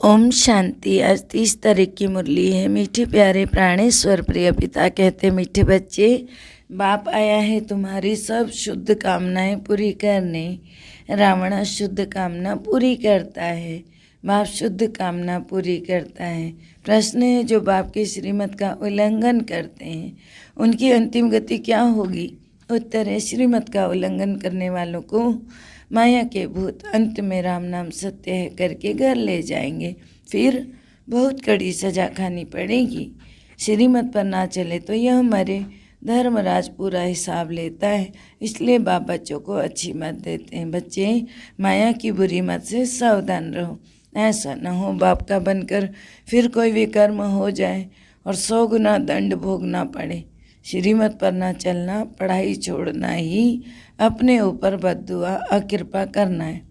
ओम शांति। आज 30 तारीख की मुरली है। मीठे प्यारे प्राणेश्वर प्रिय पिता कहते, मीठे बच्चे, बाप आया है तुम्हारी सब शुद्ध कामनाएं पूरी करने। रावण अशुद्ध कामना पूरी करता है, बाप शुद्ध कामना पूरी करता है। प्रश्न है, जो बाप के श्रीमत का उल्लंघन करते हैं उनकी अंतिम गति क्या होगी? उत्तर है, श्रीमत का उल्लंघन करने वालों को माया के भूत अंत में राम नाम सत्य है करके घर ले जाएंगे, फिर बहुत कड़ी सजा खानी पड़ेगी। श्रीमत पर ना चले तो यह मरे। धर्मराज पूरा हिसाब लेता है, इसलिए बाप बच्चों को अच्छी मत देते हैं। बच्चे, माया की बुरी मत से सावधान रहो, ऐसा न हो बाप का बनकर फिर कोई विकर्म हो जाए और 100 गुना दंड भोगना पड़े। श्रीमत पर ना चलना, पढ़ाई छोड़ना ही अपने ऊपर बद्दुआ अकृपा करना है।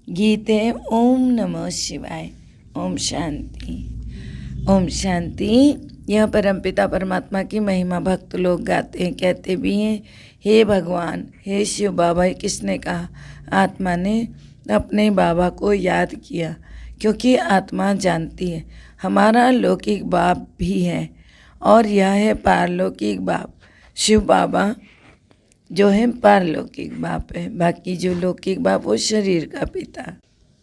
गीत है ओम नमः शिवाय। ओम शांति। ओम शांति। यह परमपिता परमात्मा की महिमा भक्त लोग गाते हैं, कहते भी हैं, हे भगवान, हे शिव बाबा। किसने कहा? आत्मा ने अपने बाबा को याद किया, क्योंकि आत्मा जानती है हमारा लौकिक बाप भी है और यह है पारलौकिक बाप। शिव बाबा जो है पारलौकिक बाप है, बाकी जो लौकिक बाप वो शरीर का पिता।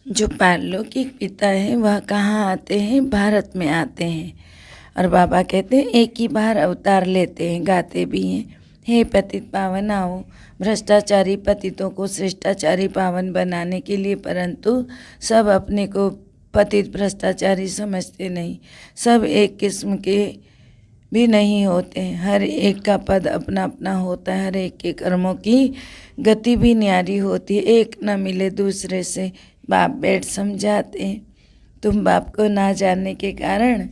जो पारलौकिक पिता है वह कहाँ आते हैं? भारत में आते हैं। और बाबा कहते हैं एक ही बार अवतार लेते हैं, गाते भी हैं, हे पतित पावन आओ। भ्रष्टाचारी पतितों को श्रेष्ठाचारी पावन बनाने के लिए, परंतु सब अपने को पतित भ्रष्टाचारी समझते नहीं। सब एक किस्म के भी नहीं होते हैं, हर एक का पद अपना अपना होता है, हर एक के कर्मों की गति भी न्यारी होती है, एक न मिले दूसरे से। बाप बैठ समझाते हैं, तुम बाप को ना जानने के कारण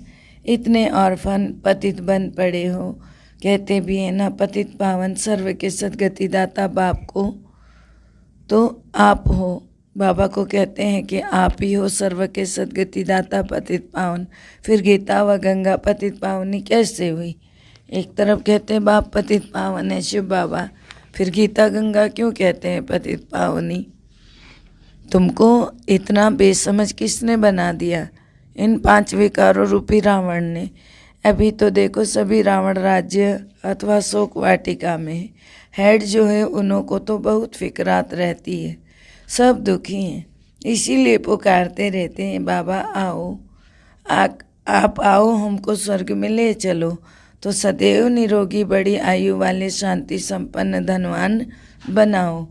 इतने ऑर्फन पतित बन पड़े हो। कहते भी हैं ना, पतित पावन सर्व के सद्गति दाता बाप को तो आप हो। बाबा को कहते हैं कि आप ही हो सर्व के सद्गति दाता पतित पावन। फिर गीता व गंगा पतित पावनी कैसे हुई? एक तरफ कहते हैं बाप पतित पावन है शिव बाबा, फिर गीता गंगा क्यों कहते हैं पतित पावनी? तुमको इतना बेसमझ किसने बना दिया? इन 5 विकारों रूपी रावण ने। अभी तो देखो सभी रावण राज्य अथवा शोक वाटिका में हेड जो है उन्हों को तो बहुत फिक्रात रहती है, सब दुखी हैं, इसीलिए पुकारते रहते हैं, बाबा आओ, आप आओ, हमको स्वर्ग में ले चलो। तो सदैव निरोगी बड़ी आयु वाले शांति संपन्न धनवान बनाओ,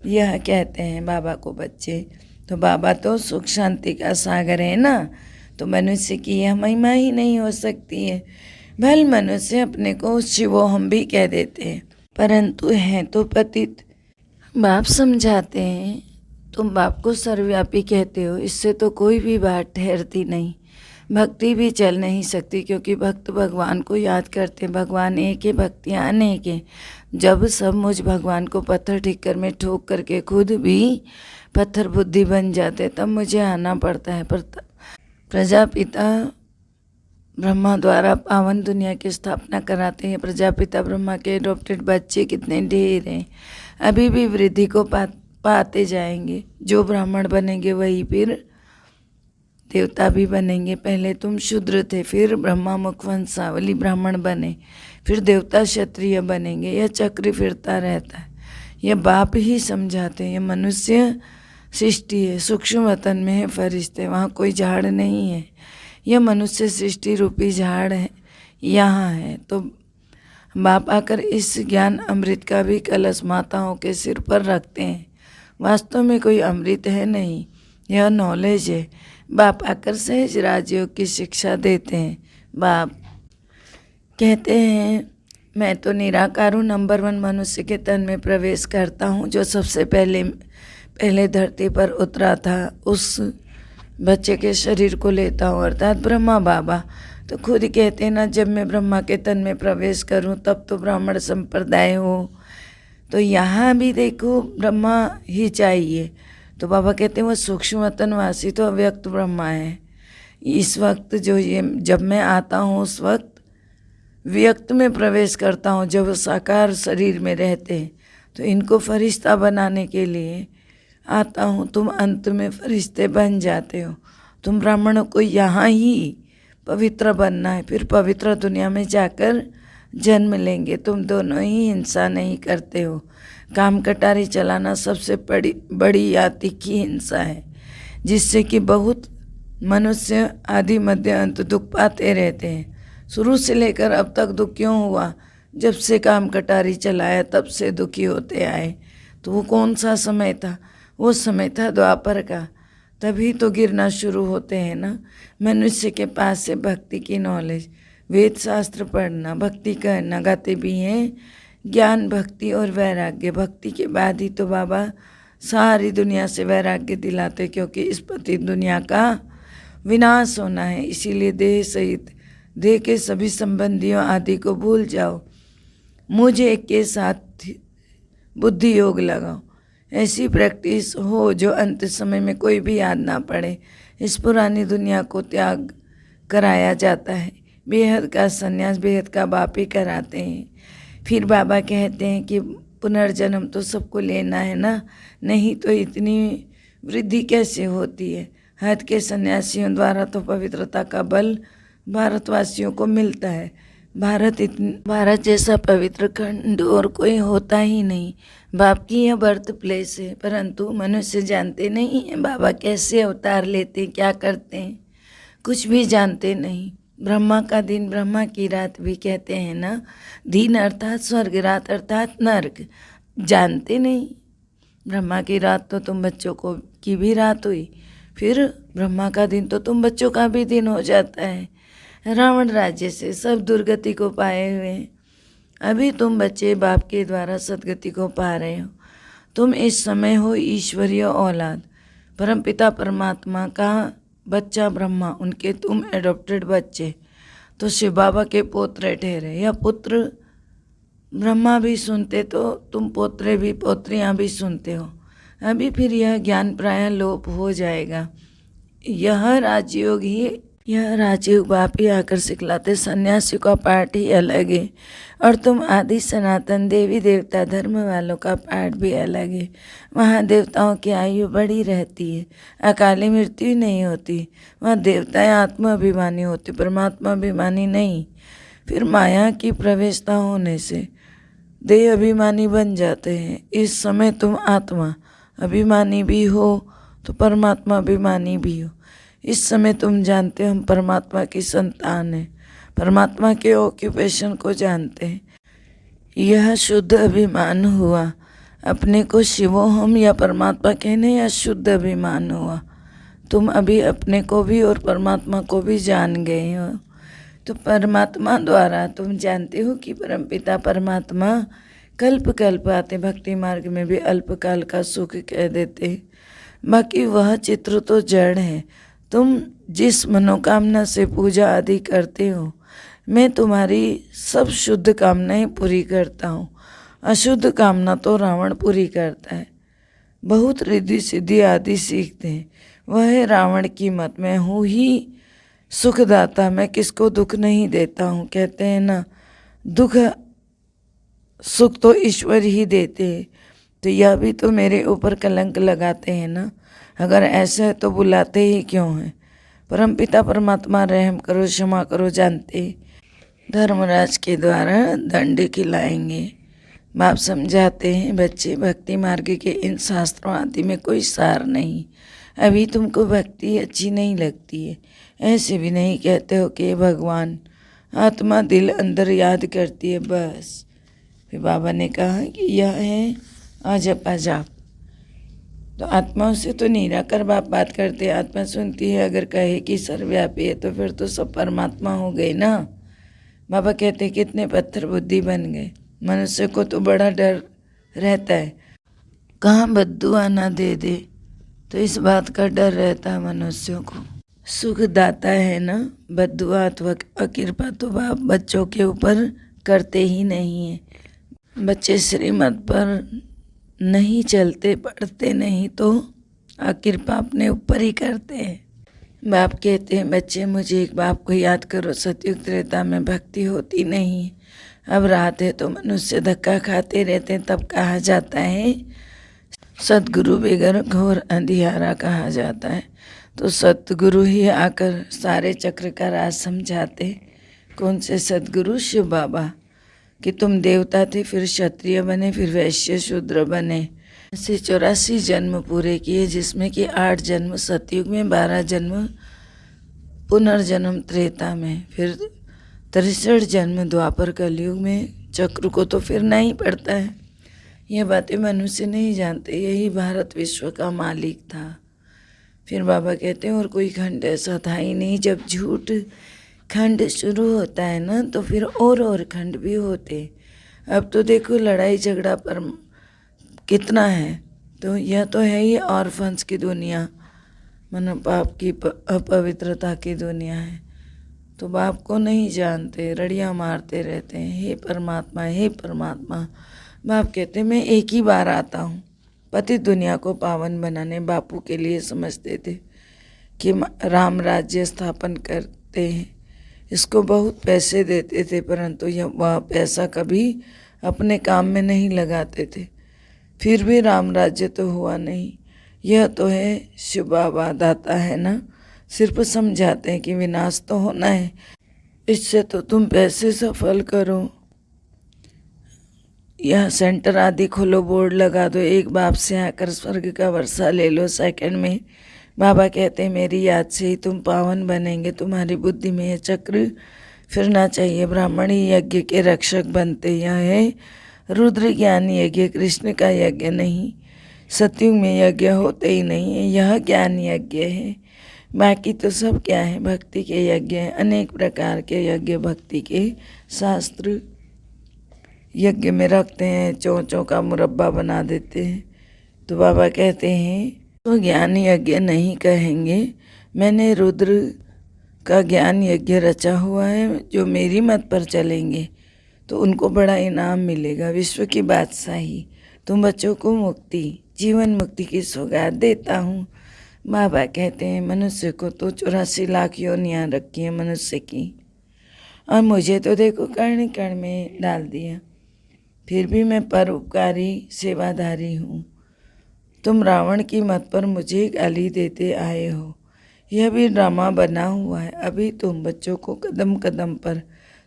यह कहते हैं बाबा को बच्चे। तो बाबा तो सुख शांति का सागर है ना, तो मनुष्य की यह महिमा ही नहीं हो सकती है। भल मनुष्य अपने को शिवो हम भी कह देते हैं, परंतु हैं तो पतित। बाप समझाते हैं, तुम बाप को सर्वव्यापी कहते हो, इससे तो कोई भी बात ठहरती नहीं, भक्ति भी चल नहीं सकती, क्योंकि भक्त भगवान को याद करते हैं। भगवान एक है, भक्तियाँ अनेक है। जब सब मुझ भगवान को पत्थर ठिक्कर में ठोक करके खुद भी पत्थर बुद्धि बन जाते, तब मुझे आना पड़ता है। पर प्रजापिता ब्रह्मा द्वारा पावन दुनिया की स्थापना कराते हैं। प्रजापिता ब्रह्मा के एडॉप्टेड बच्चे कितने ढेर हैं, अभी भी वृद्धि को पाते जाएंगे। जो ब्राह्मण बनेंगे वही फिर देवता भी बनेंगे। पहले तुम शूद्र थे, फिर ब्रह्मा मुख वंशावली ब्राह्मण बने, फिर देवता क्षत्रिय बनेंगे। यह चक्र फिरता रहता है, यह बाप ही समझाते हैं। यह मनुष्य सृष्टि है, सूक्ष्म वतन में है फरिश्ते, वहाँ कोई झाड़ नहीं है। यह मनुष्य सृष्टि रूपी झाड़ है, यहाँ है। तो बाप आकर इस ज्ञान अमृत का भी कलश माताओं के सिर पर रखते हैं। वास्तव में कोई अमृत है नहीं, यह नॉलेज है। बाप आकर सहज राजयोग की शिक्षा देते हैं। बाप कहते हैं, मैं तो निराकार हूँ, नंबर 1 मनुष्य के तन में प्रवेश करता हूँ। जो सबसे पहले धरती पर उतरा था, उस बच्चे के शरीर को लेता हूँ, अर्थात ब्रह्मा बाबा। तो खुद कहते हैं ना, जब मैं ब्रह्मा के तन में प्रवेश करूँ तब तो ब्राह्मण संप्रदाय हो। तो यहाँ भी देखो ब्रह्मा ही चाहिए। तो बाबा कहते हैं वो सूक्ष्म वतनवासी तो अव्यक्त ब्रह्मा है। इस वक्त जो ये जब मैं आता हूँ उस वक्त व्यक्त में प्रवेश करता हूँ, जब साकार शरीर में रहते हैं। तो इनको फरिश्ता बनाने के लिए आता हूँ, तुम अंत में फरिश्ते बन जाते हो। तुम ब्राह्मणों को यहाँ ही पवित्र बनना है, फिर पवित्र दुनिया में जाकर जन्म लेंगे। तुम दोनों ही हिंसा नहीं करते हो। काम कटारी चलाना सबसे बड़ी या तीखी हिंसा है, जिससे कि बहुत मनुष्य आदि मध्य अंत दुख पाते रहते हैं। शुरू से लेकर अब तक दुख क्यों हुआ? जब से काम कटारी चलाया तब से दुखी होते आए। तो वो कौन सा समय था? वो समय था द्वापर का। तभी तो गिरना शुरू होते हैं ना। मनुष्य के पास से भक्ति की नॉलेज, वेद शास्त्र पढ़ना, भक्ति करना, गाते भी हैं ज्ञान, भक्ति और वैराग्य। भक्ति के बाद ही तो बाबा सारी दुनिया से वैराग्य दिलाते, क्योंकि इस पति दुनिया का विनाश होना है। इसीलिए देह सहित देह के सभी संबंधियों आदि को भूल जाओ, मुझे के साथ बुद्धि योग लगाओ। ऐसी प्रैक्टिस हो जो अंत समय में कोई भी याद ना पड़े। इस पुरानी दुनिया को त्याग कराया जाता है। बेहद का संन्यास बेहद का बाप ही कराते हैं। फिर बाबा कहते हैं कि पुनर्जन्म तो सबको लेना है ना, नहीं तो इतनी वृद्धि कैसे होती है। हद के सन्यासियों द्वारा तो पवित्रता का बल भारतवासियों को मिलता है। भारत जैसा पवित्र खंड और कोई होता ही नहीं। बाप की यह बर्थ प्लेस है, परंतु मनुष्य जानते नहीं हैं बाबा कैसे अवतार लेते हैं, क्या करते हैं, कुछ भी जानते नहीं। ब्रह्मा का दिन, ब्रह्मा की रात भी कहते हैं ना। दिन अर्थात स्वर्ग, रात अर्थात नर्क। जानते नहीं। ब्रह्मा की रात तो तुम बच्चों को की भी रात हुई, फिर ब्रह्मा का दिन तो तुम बच्चों का भी दिन हो जाता है। रावण राज्य से सब दुर्गति को पाए हुए हैं। अभी तुम बच्चे बाप के द्वारा सदगति को पा रहे हो। तुम इस समय हो ईश्वरीय औलाद, परमपिता परमात्मा का बच्चा ब्रह्मा, उनके तुम एडॉप्टेड बच्चे, तो शिव बाबा के पोत्र ठहरे। यह पुत्र ब्रह्मा भी सुनते तो तुम पोत्रे भी पोत्रियाँ भी सुनते हो। अभी फिर यह ज्ञान प्राय लोप हो जाएगा। यह राजयोग बाप ही आकर सिखलाते। सन्यासी का पाठ ही अलग है, और तुम आदि सनातन देवी देवता धर्म वालों का पाठ भी अलग है। वहाँ देवताओं की आयु बड़ी रहती है, अकाली मृत्यु नहीं होती। वहाँ देवताएं आत्माभिमानी होते, परमात्मा अभिमानी नहीं। फिर माया की प्रवेशता होने से देह अभिमानी बन जाते हैं। इस समय तुम आत्मा अभिमानी भी हो तो परमात्मा अभिमानी भी हो। इस समय तुम जानते हो हम परमात्मा की संतान हैं, परमात्मा के ऑक्यूपेशन को जानते हैं। यह शुद्ध अभिमान हुआ। अपने को शिवोहम या परमात्मा कहने या शुद्ध अभिमान हुआ। तुम अभी अपने को भी और परमात्मा को भी जान गए हो। तो परमात्मा द्वारा तुम जानते हो कि परमपिता परमात्मा कल्प कल्प आते। भक्ति मार्ग में भी अल्पकाल का सुख कह देते, बाकी वह चित्र तो जड़ है। तुम जिस मनोकामना से पूजा आदि करते हो, मैं तुम्हारी सब शुद्ध कामनाएं पूरी करता हूँ। अशुद्ध कामना तो रावण पूरी करता है। बहुत रिद्धि सिद्धि आदि सीखते हैं, वह है रावण की मत। मैं हूँ ही सुखदाता, मैं किसको दुख नहीं देता हूँ। कहते हैं ना, दुख सुख तो ईश्वर ही देते हैं। तो यह भी तो मेरे ऊपर कलंक लगाते हैं ना। अगर ऐसा है तो बुलाते ही क्यों हैं? परमपिता परमात्मा रहम करो, क्षमा करो, जानते धर्मराज के द्वारा दंड खिलाएंगे। बाप समझाते हैं, बच्चे भक्ति मार्ग के इन शास्त्रों आदि में कोई सार नहीं। अभी तुमको भक्ति अच्छी नहीं लगती है, ऐसे भी नहीं कहते हो कि भगवान आत्मा दिल अंदर याद करती है बस। फिर बाबा ने कहा कि यह है अजप अजाप। तो आत्माओं से तो निराकर बाप बात करते हैं, आत्मा सुनती है। अगर कहे कि सर्वव्यापी है तो फिर तो सब परमात्मा हो गए ना। बाबा कहते हैं कितने पत्थर बुद्धि बन गए। मनुष्य को तो बड़ा डर रहता है, कहाँ बद्दुआ ना दे दे, तो इस बात का डर रहता है मनुष्यों को। सुख दाता है ना, बद्दुआ अथवा अकृपा तो बाप बच्चों के ऊपर करते ही नहीं है। बच्चे श्रीमत पर नहीं चलते, पढ़ते नहीं, तो अकृपा अपने ऊपर ही करते हैं। बाप कहते हैं, बच्चे मुझे एक बाप को याद करो। सतयुग त्रेता में भक्ति होती नहीं। अब रात है तो मनुष्य धक्का खाते रहते हैं, तब कहा जाता है सदगुरु बेगर घोर अंधियारा कहा जाता है। तो सतगुरु ही आकर सारे चक्र का राज समझाते। कौन से सतगुरु? शिव बाबा। कि तुम देवता थे, फिर क्षत्रिय बने, फिर वैश्य शूद्र बने। ऐसे 84 जन्म पूरे किए, जिसमें कि 8 जन्म सतयुग में, 12 जन्म पुनर्जन्म त्रेता में, फिर 63 जन्म द्वापर कलयुग में। चक्र को तो फिरना ही पड़ता है। यह बातें मनुष्य नहीं जानते। यही भारत विश्व का मालिक था। फिर बाबा कहते हैं और कोई खंड ऐसा था ही नहीं। जब झूठ खंड शुरू होता है ना, तो फिर और खंड भी होते। अब तो देखो लड़ाई झगड़ा पर कितना है। तो यह तो है ही ऑर्फन्स की दुनिया, मन पाप की अपवित्रता की दुनिया है। तो बाप को नहीं जानते, रड़ियाँ मारते रहते हैं, हे परमात्मा हे परमात्मा। बाप कहते मैं एक ही बार आता हूँ। पति दुनिया को पावन बनाने बापू के लिए समझते थे कि राम राज्य स्थापन करते हैं, इसको बहुत पैसे देते थे, परंतु वह पैसा कभी अपने काम में नहीं लगाते थे। फिर भी राम राज्य तो हुआ नहीं। यह तो है शिव बाबा दाता है ना, सिर्फ समझाते हैं कि विनाश तो होना है, इससे तो तुम पैसे सफल करो, यह सेंटर आदि खोलो, बोर्ड लगा दो, एक बाप से आकर स्वर्ग का वर्षा ले लो सेकंड में। बाबा कहते हैं मेरी याद से ही तुम पावन बनेंगे, तुम्हारी बुद्धि में यह चक्र फिरना चाहिए। ब्राह्मण ही यज्ञ के रक्षक बनते। यह है रुद्र ज्ञान यज्ञ, कृष्ण का यज्ञ नहीं। सतयुग में यज्ञ होते ही नहीं है, यह ज्ञान यज्ञ है। बाकी तो सब क्या है? भक्ति के यज्ञ हैं, अनेक प्रकार के यज्ञ भक्ति के शास्त्र यज्ञ में रखते हैं, चोंचों का मुरब्बा बना देते हैं। तो बाबा कहते हैं तो ज्ञान यज्ञ नहीं कहेंगे, मैंने रुद्र का ज्ञान यज्ञ रचा हुआ है। जो मेरी मत पर चलेंगे तो उनको बड़ा इनाम मिलेगा, विश्व की बादशाही। तुम बच्चों को मुक्ति, जीवन मुक्ति की सौगात देता हूँ। बाबा कहते हैं मनुष्य को तो 84 लाख योनियाँ रखी है मनुष्य की, और मुझे तो देखो कर्ण कर्ण में डाल दिया। फिर भी मैं परोपकारी सेवाधारी हूँ। तुम रावण की मत पर मुझे गाली देते आए हो, यह भी ड्रामा बना हुआ है। अभी तुम बच्चों को कदम कदम पर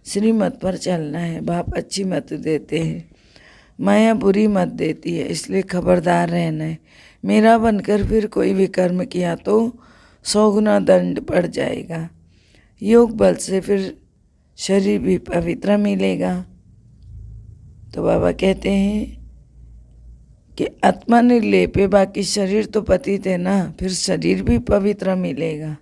श्रीमत पर चलना है। बाप अच्छी मत देते हैं, माया बुरी मत देती है, इसलिए खबरदार रहना है। मेरा बनकर फिर कोई विकर्म किया तो 100 गुना दंड पड़ जाएगा। योग बल से फिर शरीर भी पवित्र मिलेगा। तो बाबा कहते हैं कि आत्मा निर्लेप, बाकी शरीर तो पतित है ना, फिर शरीर भी पवित्र मिलेगा।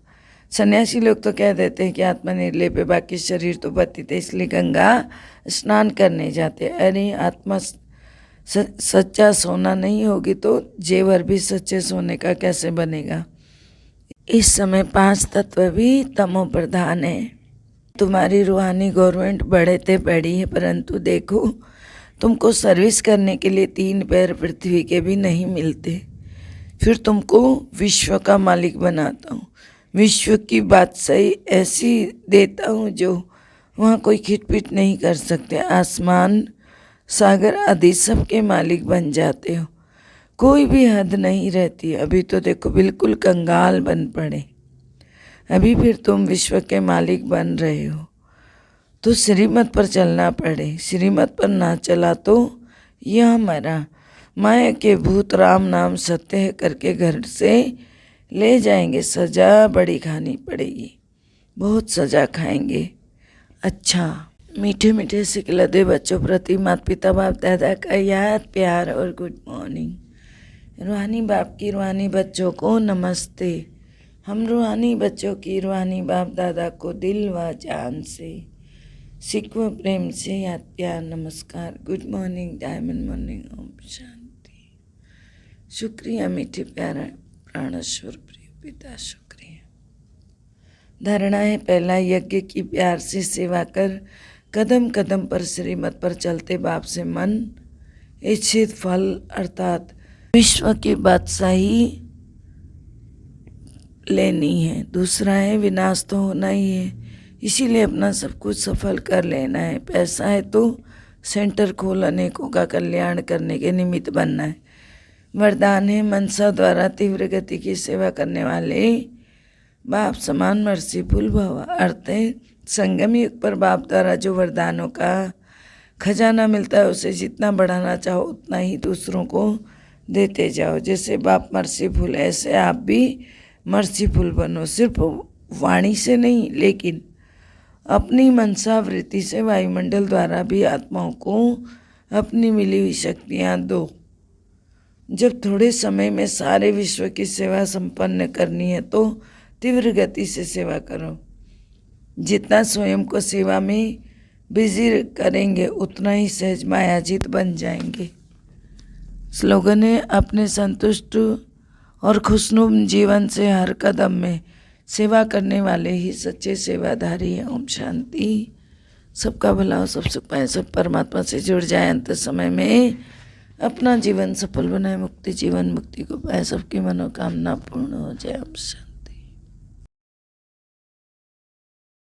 सन्यासी लोग तो कह देते हैं कि आत्मा निर्लेप, बाकी शरीर तो पतित है, इसलिए गंगा स्नान करने जाते। अरे आत्मा सच्चा सोना नहीं होगी तो जेवर भी सच्चे सोने का कैसे बनेगा। इस समय 5 तत्व भी तमो प्रधान है। तुम्हारी रूहानी गवर्नमेंट बढ़ते पड़ी है, परंतु देखो तुमको सर्विस करने के लिए 3 पैर पृथ्वी के भी नहीं मिलते। फिर तुमको विश्व का मालिक बनाता हूँ, विश्व की बादशाही ऐसी देता हूँ जो वहाँ कोई खिटपिट नहीं कर सकते। आसमान सागर आदि सब के मालिक बन जाते हो, कोई भी हद नहीं रहती। अभी तो देखो बिल्कुल कंगाल बन पड़े, अभी फिर तुम विश्व के मालिक बन रहे हो। तो श्रीमत पर चलना पड़े, श्रीमत पर ना चला तो यह मरा। माया के भूत राम नाम सत्य है करके घर से ले जाएंगे, सजा बड़ी खानी पड़ेगी, बहुत सजा खाएंगे। अच्छा, मीठे मीठे सिखलते बच्चों प्रति माता पिता बाप दादा का याद प्यार और गुड मॉर्निंग। रूहानी बाप की रूहानी बच्चों को नमस्ते। हम रूहानी बच्चों की रूहानी बाप दादा को दिल व जान से सिक्व प्रेम से याद प्यार नमस्कार, good morning, diamond morning, Om Shanti. शुक्रिया मीठे प्यारा प्राणेश्वर प्रिय पिता, शुक्रिया। धारणा है पहला, यज्ञ की प्यार से सेवा कर, कदम कदम पर श्रीमत पर चलते बाप से मन इच्छित फल अर्थात विश्व की बादशाही लेनी है। दूसरा है विनाश तो होना ही है, इसीलिए अपना सब कुछ सफल कर लेना है। पैसा है तो सेंटर खोल अनेकों का कल्याण करने के निमित्त बनना है। वरदान है मनसा द्वारा तीव्र गति की सेवा करने वाले बाप समान मर्सीफुल भव। अर्थ है संगम युग पर बाप द्वारा जो वरदानों का खजाना मिलता है उसे जितना बढ़ाना चाहो उतना ही दूसरों को देते जाओ। जैसे बाप मर्सीफुल ऐसे आप भी मर्सीफुल बनो, सिर्फ वाणी से नहीं लेकिन अपनी मनसा वृत्ति से वायुमंडल द्वारा भी आत्माओं को अपनी मिली हुई शक्तियाँ दो। जब थोड़े समय में सारे विश्व की सेवा संपन्न करनी है तो तीव्र गति से सेवा करो। जितना स्वयं को सेवा में बिजी करेंगे उतना ही सहज मायाजीत बन जाएंगे। स्लोगन है अपने संतुष्ट और खुशनुम जीवन से हर कदम में सेवा करने वाले ही सच्चे सेवाधारी हैं। ओम शांति। सबका भला हो, सब सुख पाए, सब परमात्मा से जुड़ जाए, अंत समय में अपना जीवन सफल बनाए, मुक्ति जीवन मुक्ति को पाए, सबकी मनोकामना पूर्ण हो जाए। ओम शांति।